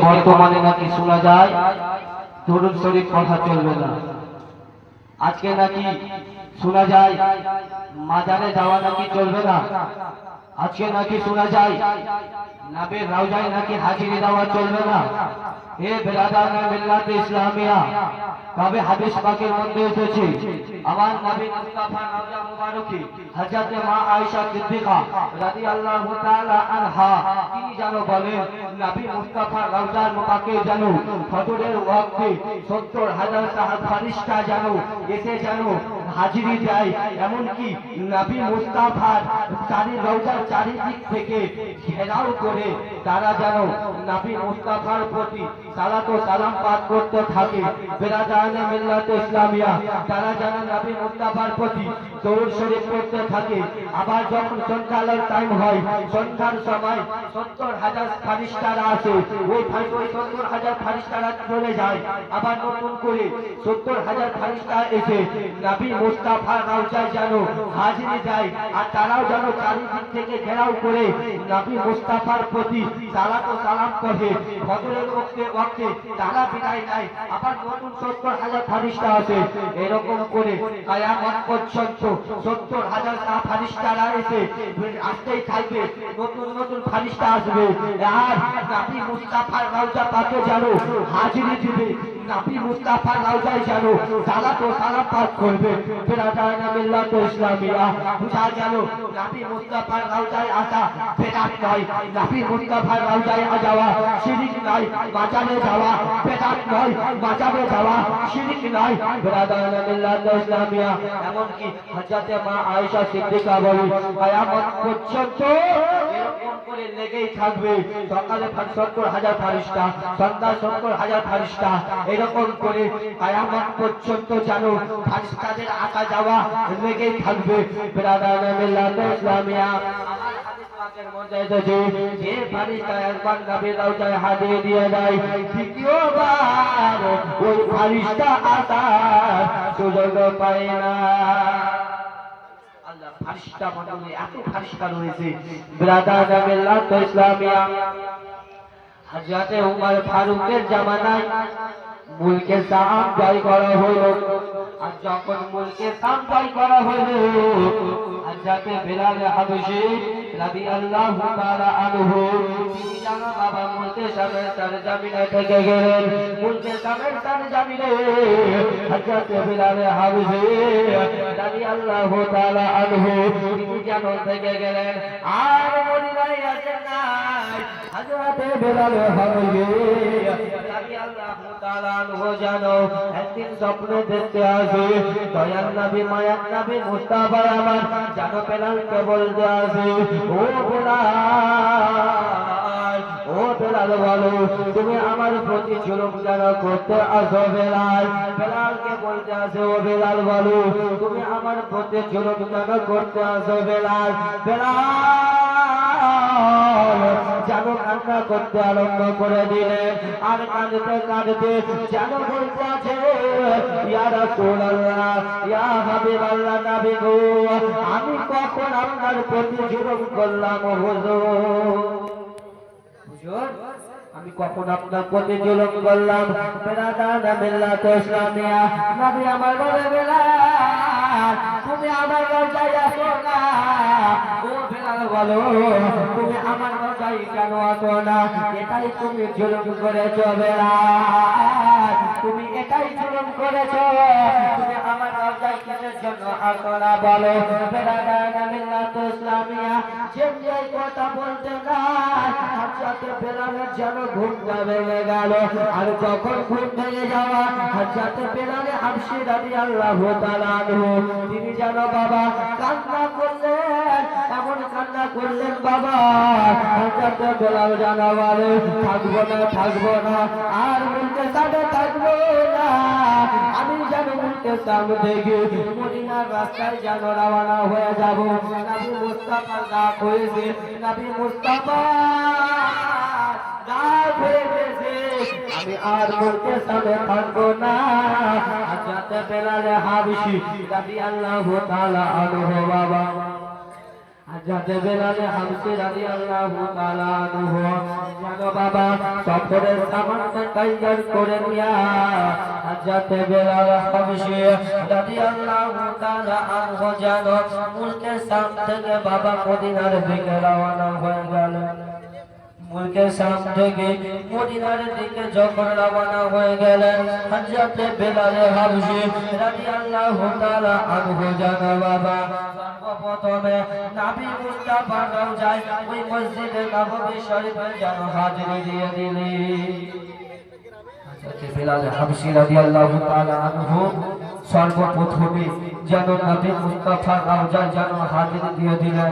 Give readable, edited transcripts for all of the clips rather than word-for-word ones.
বর্তমানে নাকি শোনা যায় দরুদ শরীফ পড়া চলবে না। আজকে নাকি শোনা যায় মাজারে যাওয়া নাকি চলবে না। আজকে নাকি শোনা যায় নবীর রওজায় নাকি হাজিরি দেওয়া চলবে না। হে বিরাদারানে মিল্লাত ইসলামিয়া, তবে হাদিস পাকের মধ্যে এসেছে আমার নবী মুস্তাফা রওজা মুবারকে হযরত মা আয়েশা সিদ্দিকা রাদিয়াল্লাহু তাআলা আনহা তিনি যেন বলেন নবী মুস্তাফা রওজার মুবারকে যেন ফজরের ওয়াক্তে ৭০,০০০ ফেরেশতা যেন এসে যেন হাজিরি দেয়। এমনকি নবী মুস্তাফার রওজার চারিদিক থেকে ঘেরাও করে তারা যেন নবী মুস্তাফার প্রতি সালাত ও সালাম পাঠ করতে থাকে। বিরাদারানে মিল্লাত ইসলামিয়া, তারা যেন নবী মুস্তাফার প্রতি দরুদ শরীফ পড়তে থাকে। আবার যখন সন্ধ্যার টাইম হয়, সন্ধ্যার সময় ৭০,০০০ ফেরেশতারা আসে, ওই ৭০,০০০ ফেরেশতারা চলে যায়। আবার নতুন করে ৭০,০০০ ফেরেশতা এসে নবী মুস্তাফার রওজায় যেন হাজিরি দেয়। আর তারাও যেন চারিদিক থেকে ঘেরাও করে নবী মুস্তাফার প্রতি সালাত ও সালাম পড়ে। ফজরের ওয়াক্তে তারা বিদায় নেয়। আবার নতুন ৭০,০০০ ফেরেশতা আসে। এরকম করে কিয়ামত পর্যন্ত ৭০,০০০ ফেরেশতারা এসে আসতেই থাকবে। নতুন নতুন ফেরেশতা আসবে আর নবী মুস্তাফার রওজা পাকে যেন হাজিরি দিবে। নবী মুস্তাফার রওজায় যেন সালাত ও সালাম পাঠ করবে। বিরাদারানে মিল্লাত ইসলামিয়া, বুঝা গেল নবী মুস্তাফার রওজায় আসা বেদাত নয়। নবী মুস্তাফার রওজায় যাওয়া শিরক নয়। মাজারে যাওয়া বেদাত নয়, মাজারে যাওয়া শিরক নয়। বিরাদারানে মিল্লাত ইসলামিয়া, এমনকি হযরত মা আয়েশা সিদ্দিকা বলেন কিয়ামত পর্যন্ত এরকম করে লেগেই থাকবে। সকালে ৭০,০০০ ফেরেশতা, সন্ধ্যা ৭০,০০০ ফেরেশতা, এরকম করে কিয়ামত পর্যন্ত যেন ফেরেশতাদের আসা যাওয়া লেগেই থাকবে। বিরাদারানে মিল্লাত ইসলামিয়া, আমার হাদিস পাকের মধ্যে এসেছে যে ফেরেশতা একবার নবীর রওজায় হাজিরি দিয়ে দেয়, দ্বিতীয়বার ওই ফেরেশতা আসার সুযোগ পায় না। আল্লাহ ফেরেশতা মণ্ডলী এত ফেরেশতা রয়েছে। বিরাদারানে মিল্লাত ইসলামিয়া, হযরত উমর ফারুকের জামানায় মুলকে শাম জয় করা হলো। আর যখন মুলকে শাম জয় করা হলো, হযরত বিলাল হাবশী রাদিয়াল্লাহু তাআলা আনহু তিনি জানা বাবা মুলকে শামের সরজমিনে থেকে গেলেন। মুলকে শামের সরজমিনে হযরত বিলাল হাবশী রাদিয়াল্লাহু তাআলা আনহু তিনি জানা থেকে গেলেন। আর মদিনায় আসেন নাই হযরত বিলাল হাবশী রাদিয়াল্লাহু তাআলা আনহু জানো একদিন স্বপ্নে দেখতে আসে দয়াল নবী মায়ার নবী মুস্তাফা আমার জানো বেলালকে বলতে আসে, ও বেলাল, ও বেলাল বলো তুমি আমার প্রতি জুলুম কেন করতে আসো? বেলাল বেলালকে বলতে আসে, ও বেলাল বলো তুমি আমার প্রতি জুলুম কেন করতে আসো? বেলাল জানো কান্না করতে আরম্ভ করে দিলে। আর কাঁদতে কাঁদতে যেন বলতে আছে, ইয়া রাসূলুল্লাহ, ইয়া হাবিবাল্লাহ, নবী গো আমি কখন আপনার প্রতি জুলুম করলাম? হুজুর আমি কখন আপনার প্রতি জুলুম করলাম? বিরাদারানে মিল্লাত ইসলামিয়া, নবী আমার বলে বেলাল তুমি আমার রওজায় আসো না। ও বেলাল বলো তুমি আমার রওজায় কেন আসো না? এটাই তুমি জুলুম করেছো বেলাল, তুমি এটাই জুলুম করেছো। তুমি আমার রওজায় কিসের জন্য আসো না বলো? বিরাদারানে মিল্লাত ইসলামিয়া, যে কথা বলতে না হযরত বেলালের যেন ঘুমটা ভেঙে গেল। আর যখন ঘুম ভেঙে যাওয়া হযরত বিলাল হাবশী রাদিয়াল্লাহু তাআলা আনহু তিনি যেন বাবা কান্না করলেন, এমন কান্না করলেন বাবা হযরত বেলাল যেন বলে থাকবো না, থাকবো না, আর মুলকে সাথে থাকবো না। আমি যেন মুলকে সামনে দেখি মদিনার রাস্তায় যেন রওনা হয়ে যাব। নবী মুস্তাফার ডাক হয়েছে, নবী মুস্তাফা আমি আর মুলকে সামনে থাকবো না। হযরত বিলাল হাবশী রাদিয়াল্লাহু তাআলা আনহু বাবা যাতে বেলালে হামসি রাদিয়াল্লাহু তাআলা আনহু জানো বাবা সফরের সামানটা তৈয়ার করে নিয়া যাতে বেলাল হামসি রাদিয়াল্লাহু তাআলা আনহু জানো মুলকের শাম থেকে বাবা মদিনার দিকে রওনা হয়ে গেল মুলকের শাম থেকে মদিনার দিকে যখন রওনা হয়ে গেলেন হযরতে বেলাল হাবশী রাদিয়াল্লাহু তাআলা আনহু জানো বাবা প্রথমে নবী মুস্তাফার রওজায় ওই মসজিদে নববী শরীফে যেন হাজিরি দিয়ে দিলেন হযরতে বেলাল হাবশী রাদিয়াল্লাহু তাআলা আনহু সর্বপ্রথমে যেন নবী মুস্তাফার রওজায় যেন হাজিরি দিয়ে দিলেন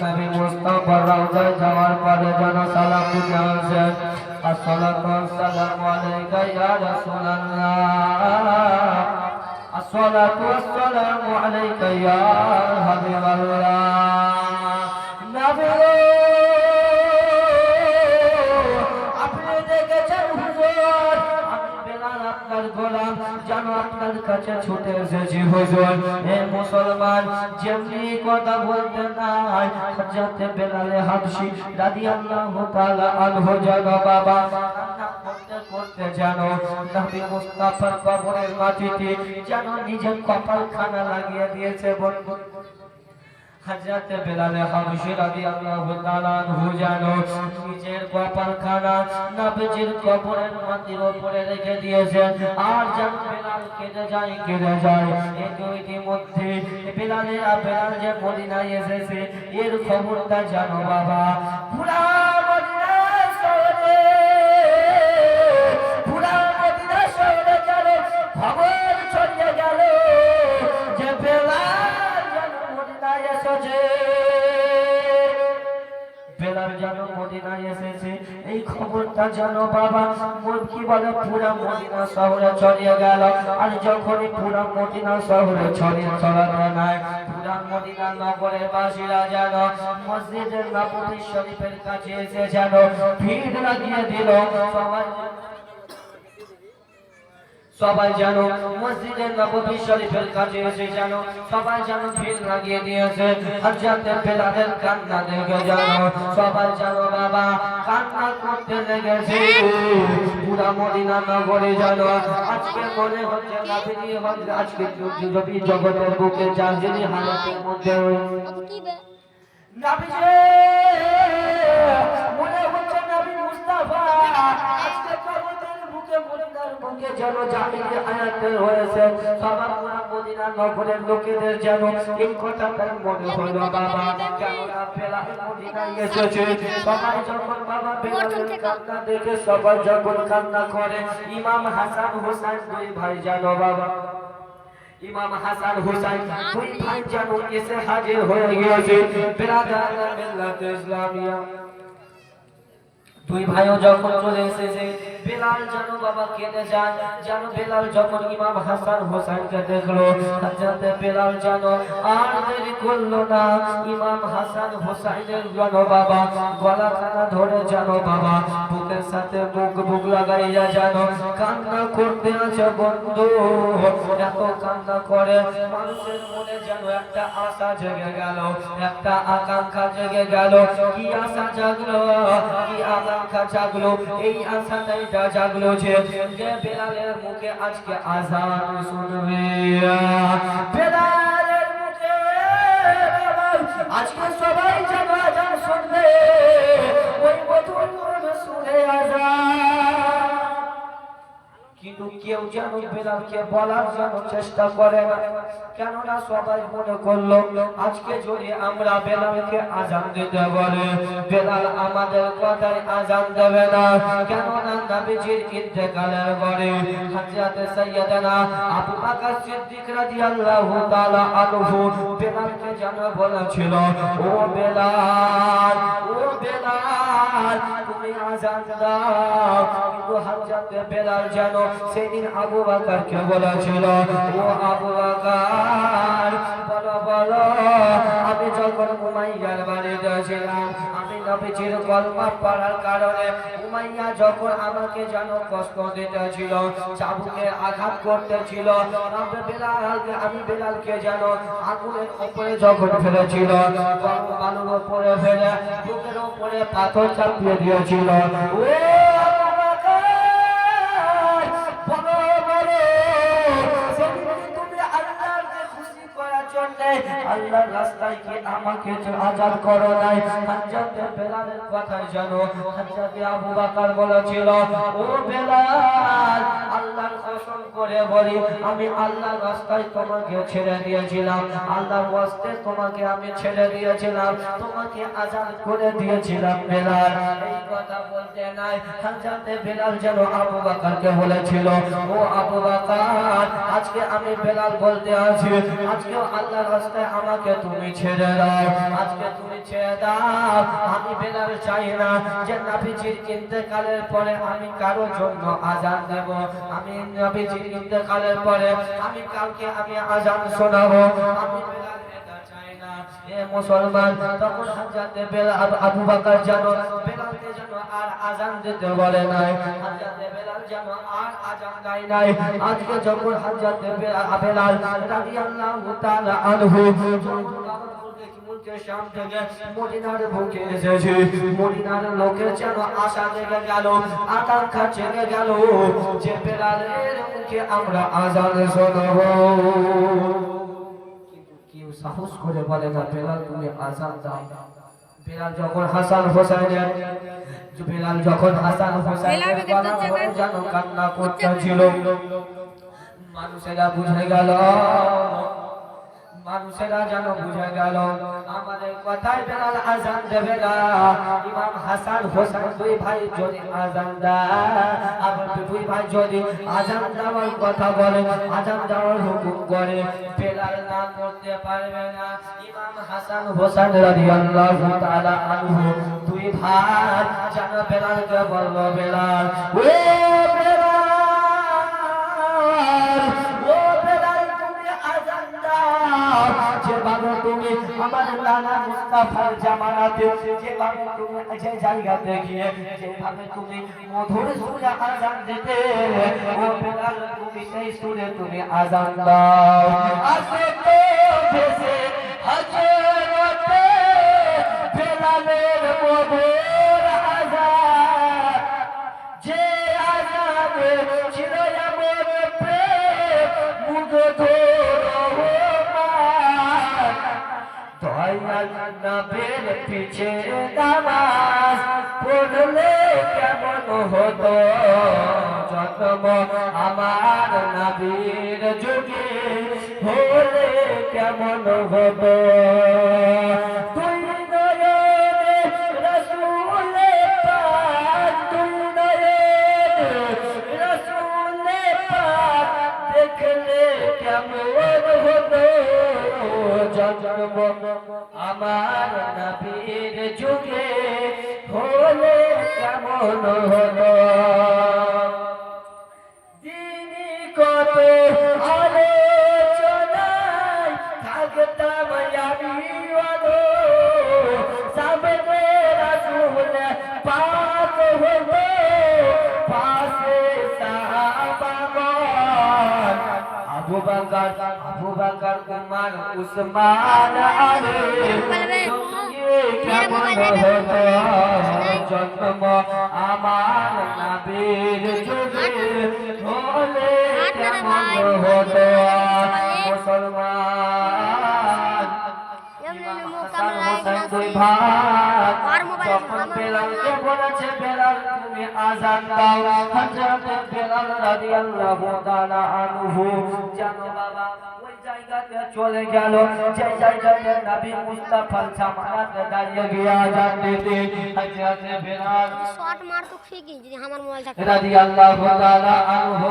নবী মুস্তাফার রওজায় যাওয়ার পরে যেন সালাম দিতে আসেন আসসালাতু ওয়াসসালামু আলাইকা ইয়া রাসূলুল্লাহ আসসালাতু ওয়াসসালামু আলাইকা ইয়া হাবিবাল্লাহ নবী আপনি দেখেছেন হুজুর আমি বেলাল আপনার গোলাম যেন আপনার কাছে ছুটে এসেছি হুজুর হে মুসলমান যেমনি কথা বলতে নাই হযরতে বেলাল হাবশী রাদিয়াল্লাহু তাআলা আনহু যেন বাবা করতে জানো নবী মুস্তাফার কবরের মাটিতে যেন নিজের কপালখানা লাগিয়ে দিয়েছে বন্ধু হযরতে বেলাল হাবশী রাদিয়াল্লাহু তাআলা আনহু জানো নিজের কপালখানা নবীজির কবরের মাটির উপরে রেখে দিয়েছেন আর যেন বেলাল কেঁদে যায় এই দুইটি মধ্যে বেলাল যে মদিনায় এসেছে এর খবরটা জানো বাবা পুরা মদিনা শহরে খবর ছড়িয়ে গেল যে বেলাল যেন মদিনায় এসেছে বেলাল যেন মদিনায় এসেছে এই খবরটা জানো বাবা কি বলে পুরা মদিনা শহরে ছড়িয়ে গেল আর যখনই পুরা মদিনা শহরে ছড়াতে নাই পুরা মদিনা নগরের বাসীরা যেন মসজিদের নববী শরীফের কাছে এসে যেন ভিড় লাগিয়ে দিল সবাই জানো মসজিদের নববী শরীফের কাছে এসে জানো সবাই জানো ভিড় লাগিয়ে দিয়েছে হযরতে বেলালের কান্না দেখে জানো সবাই জানো বাবা কান্না করতে লেগেছে পুরা মদিনা নগরে জানো আজকে মনে হচ্ছে নবীজি আজকে নবী জগতের বুকে জাহিলি হালাতের মধ্যে নবীজি মনে হচ্ছে নবী মুস্তাফা আজকে বুকে যেন জাহিলি আয়াত হয়েছে সবার পুরা মদিনা নগরের লোকেদের যেন এই কথাটা মনে হলো বাবা কেন না বেলাল মদিনায় এসেছে সবাই যখন বাবা বেলালের কান্না দেখে সবাই যখন কান্না করে ইমাম হাসান হোসেন দুই ভাই জানো বাবা ইমাম হাসান হোসেন দুই ভাই যেন এসে হাজির হয়ে গিয়েছে বিরাদার মিল্লাত ইসলামিয়া দুই ভাইও যখন চলে এসেছে বেলাল জানো বাবা কেঁদে যায় জানো বেলাল যখন ইমাম হাসান হোসেনকে দেখলো হযরতে বেলাল জানো আর দেরি করলো না ইমাম হাসান হোসেনের জানো বাবা গলাখানা ধরে জানো বাবা বুকের সাথে বুক লাগাইয়া জানো কান্না করতে আছে বন্ধু এত কান্না করে মানুষের মনে যেন একটা আশা জেগে গেল একটা আকাঙ্ক্ষা জেগে গেল কি আশা জাগলো কি আকাঙ্ক্ষা জাগলো এই আশাটাই জাগলো যে বেলালের মুখে আজকে আযান শুনবে বেলালের মুখে আজকে সবাই যেন আযান শুনবে ওই মধুর সুরে আযান কিন্তু কেউ যেন বেলালকে বলার জন্য চেষ্টা করে না কেননা সবাই মনে করলো আজকে যদি আমরা বেলালকে আযান দিতে বলে বেলাল আমাদের কথায় আযান দেবে না কেননা নবীজির ইন্তেকালের পরে হযরতে সাইয়্যিদানা আবু বকর সিদ্দিক রাদিয়াল্লাহু তাআলা আনহু বেলালকে জানা বলেছিল ও বেলাল তুমি আযান দাও কিন্তু হযরতে বেলাল জানো সেদিন আবু বকরকে বলেছিল ও আবু বকর বলো আমি যখন উমাইয়ার বাড়িতে ছিলাম আমি নবীজির কলমা পড়ার কারণে উমাইয়া যখন আমাকে যেন কষ্ট দিতেছিল, চাবুকে আঘাত করতেছিল, আমি বেলালকে যেন আগুনের উপরে যখন ফেলেছিল, বালুর উপরে ফেলে বুকের উপরে পাথর চাপিয়ে দিয়েছিল। ও আল্লাহর রাস্তায় কি আমাকে আজাদ করো নাই? হযরত বেলালের কথাই জানো। হযরত আবু বকর বলেছিল, ও বেলাল, আল্লাহর কসম করে বলি, আমি আল্লাহর রাস্তায় তোমাকে ছেড়ে দিয়েছিলাম, আল্লাহর ওয়াস্তে তোমাকে আমি ছেড়ে দিয়েছিলাম, তোমাকে আজাদ করে দিয়েছিলাম বেলাল। এই কথা বলতে নাই, হযরত বেলাল যেন আবু বকরকে বলেছিল, ও আবু বকর, আজকে আমি বেলাল বলতে আছি, আজকে আল্লাহর রাস্তায় আমাকে তুমি ছেড়ে দাও, আজকে তুমি ছেড়ে দাও। আমি বেলাল চাই না যে নবীজির ইন্তেকালের পরে আমি কারো জন্য আজান দেব, আমি নবীজির ইন্তেকালের পরে আমি কাউকে আমি আজান শোনাবো, আমি বেলাল এটা চাই না। এ মুসলমান, তখন হযরত বেলাল আবু বকর যেন বেলালকে যেন আর আজান দিতে বলে নাই, হযরত বেলাল যেন আর আজান দেয় নাই। আজকে যখন হযরত বেলাল রাদিয়াল্লাহু তাআলা আনহু শাম থেকে মদিনার বুকে এসেছে, মদিনার লোকের যেন আশা জেগে গেল, আকাঙ্ক্ষা জেগে গেল যে বেলালের মুখে আমরা আজান শোনাবো। কিন্তু কেউ সাহস করে বলে না বেলাল তুমি আজান দাও। বেলাল যখন হাসান হোসেনের গলা ধরে যেন কান্না করতেছিল, মানুষেরা বুঝে গেল, মানুষেরা যেন বুঝে গেল আমাদের কথায় বেলাল আজান দেবে না। ইমাম হাসান হোসেন দুই ভাই যদি আজান দেয়, আবার দুই ভাই যদি আজান দেওয়ার কথা বলে, আজান দেওয়ার হুকুম করে, বেলাল না করতে পারবে না। ইমাম হাসান হোসেন রাদিয়াল্লাহু তাআলা আনহু দুই ভাই যেন বেলালকে বলল, বেলাল, ও বেলাল, যেভাবে তুমি আমার নানা মুস্তাফার জামানাতে যেভাবে তুমি যে জায়গাতে গিয়ে যেভাবে তুমি মধুর সুরে আজান দিতে, ও বেলাল তুমি সেই সুরে তুমি আজান দাও। আসে তো ভেসে হযরতে বেলালের মধুর আজান, যে আজানে ছিল এমন প্রেম মুগ্ধ নবীর পিছে নামাজ পড়লে কেমন হতো জন্ম আমার নবীর যুগে হলে কেমন হতো। তুই নয়নে রাসূলে পাক, তুই নয়নে রাসূলে পাক দেখলে কেমন হতো জন্ম আমার নবীর যুগে হলে কেমন হলো। দিনে কত আলোচনায় থাকতাম আমি সামনে রাসূল পাক হলো, পাশে সাহাবাগণ আবু বকর উমর উসমান আলী কেমন হতো জন্ম আমার নবীর যুগে হলে কেমন হতো। মুসলমান, হাসান হোসেন দুই ভাই যখন বেলালকে বলেছে, বেলাল তুমি আজান দাও, হযরত বেলাল রাদিয়াল্লাহু তাআলা আনহু জানো বাবা ওই জায়গাতে চলে গেল যে জায়গাতে নবী মুস্তাফার জামানাতে দাঁড়িয়ে গিয়ে আজান দিতে। হযরত বেলাল শট মার তো ঠিকই যদি আমার মোবাইল থাকে রাদিয়াল্লাহু তাআলা আনহু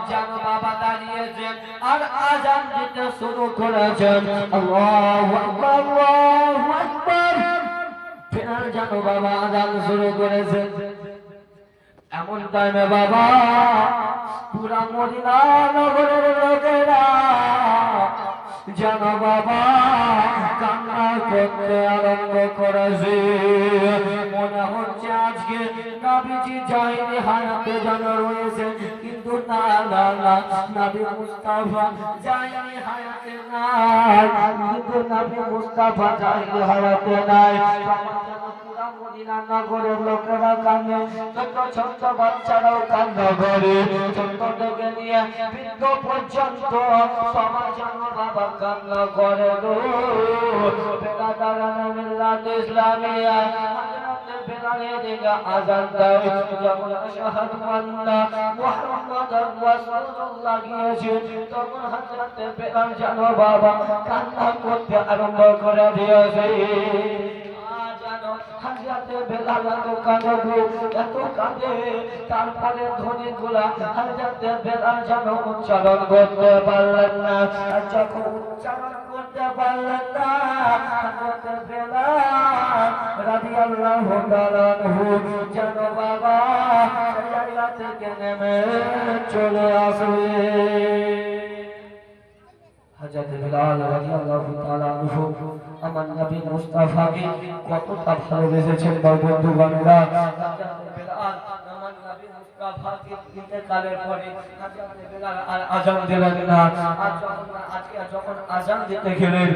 জানো বাবা দাঁড়িয়েছে আর আজান দিতে শুরু করেছেন। আল্লাহু আকবার, আল্লাহু আকবার। বেলাল জানো বাবা আজান শুরু করেছে। এমন টাইমে বাবা পুরা মদিনা নগরের লোকেরা জানো বাবা কান্না করতে আরম্ভ করেছে। মনে হচ্ছে আজকে নবীজি যায়নি হায়াতে যেন রয়েছে, কিন্তু না না না, নবী মুস্তাফা যায়নি হায়াতে নাই, কিন্তু নবী মুস্তাফা যায়নি হায়াতে নাই। পুরা মদিনা নগরের লোকেরা কান্দে, ছোট ছোট বাচ্চারাও কান্না করে, ছোট থেকে নিয়ে বৃদ্ধ পর্যন্ত সবার জন্য বাবা কান্না করে গো। বেলাদারানা মিল্লাত ইসলামিয়া হযরত বেলালের দিকে আযান দেয়, যখন আশহাদু আন্না মুহাম্মাদার রাসূলুল্লাহ গিয়েছে, তখন হযরত বেলাল জানো বাবা কান্না করতে আরম্ভ করে দিয়েছে। হাজরাতে বেলাল এত কাঁদে, তারপরে ধ্বনিগুলা হাজরাতে বেলাল যেন উচ্চারণ করতে পারলেন না। আর যখন উচ্চারণ করতে পারলেন না, হাজরাতে বেলাল রাদিয়াল্লাহু তাআলা আনহু যেন বাবা জায়গা থেকে নেমে চলে আসবে। হযরত বেলাল রাদিয়াল্লাহু তাআলা আনহু আমার নবী মুস্তাফাকে কতটা ভালোবেসেছেন বন্ধুগণরা। হযরত বেলাল আমার নবী মুস্তাফাকে ইন্তেকালের পরে হযরত বেলাল আর আযান দিলেন না। আজকে যখন আযান দিতে গেলেন,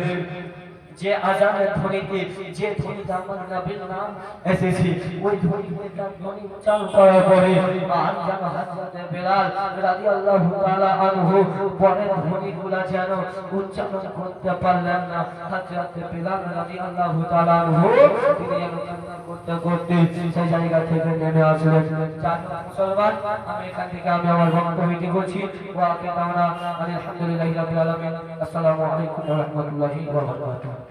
যে আযানের ধ্বনিতে যে ধ্বনিতে আমার নবীর নাম এসেছে, ওই ধ্বনিতে তার ধ্বনি উচ্চারণ করার পরে আর যেন হযরত বেলাল রাদিয়াল্লাহু তাআলা আনহু পরের ধ্বনিগুলো যেন উচ্চারণ করতে পারলেন না। হযরত বেলাল রাদিয়াল্লাহু তাআলা আনহু তিনি কান্না করতে করতে সেই জায়গা থেকে নেমে আসলেন। মুসলমান, আমি এখান থেকে আমি আমার বক্তব্যটি করছি। ওয়া আকিতানা আলহামদুলিল্লাহি রাব্বিল আলামিন। আসসালামু আলাইকুম ওয়া রাহমাতুল্লাহি ওয়া বারাকাতুহু।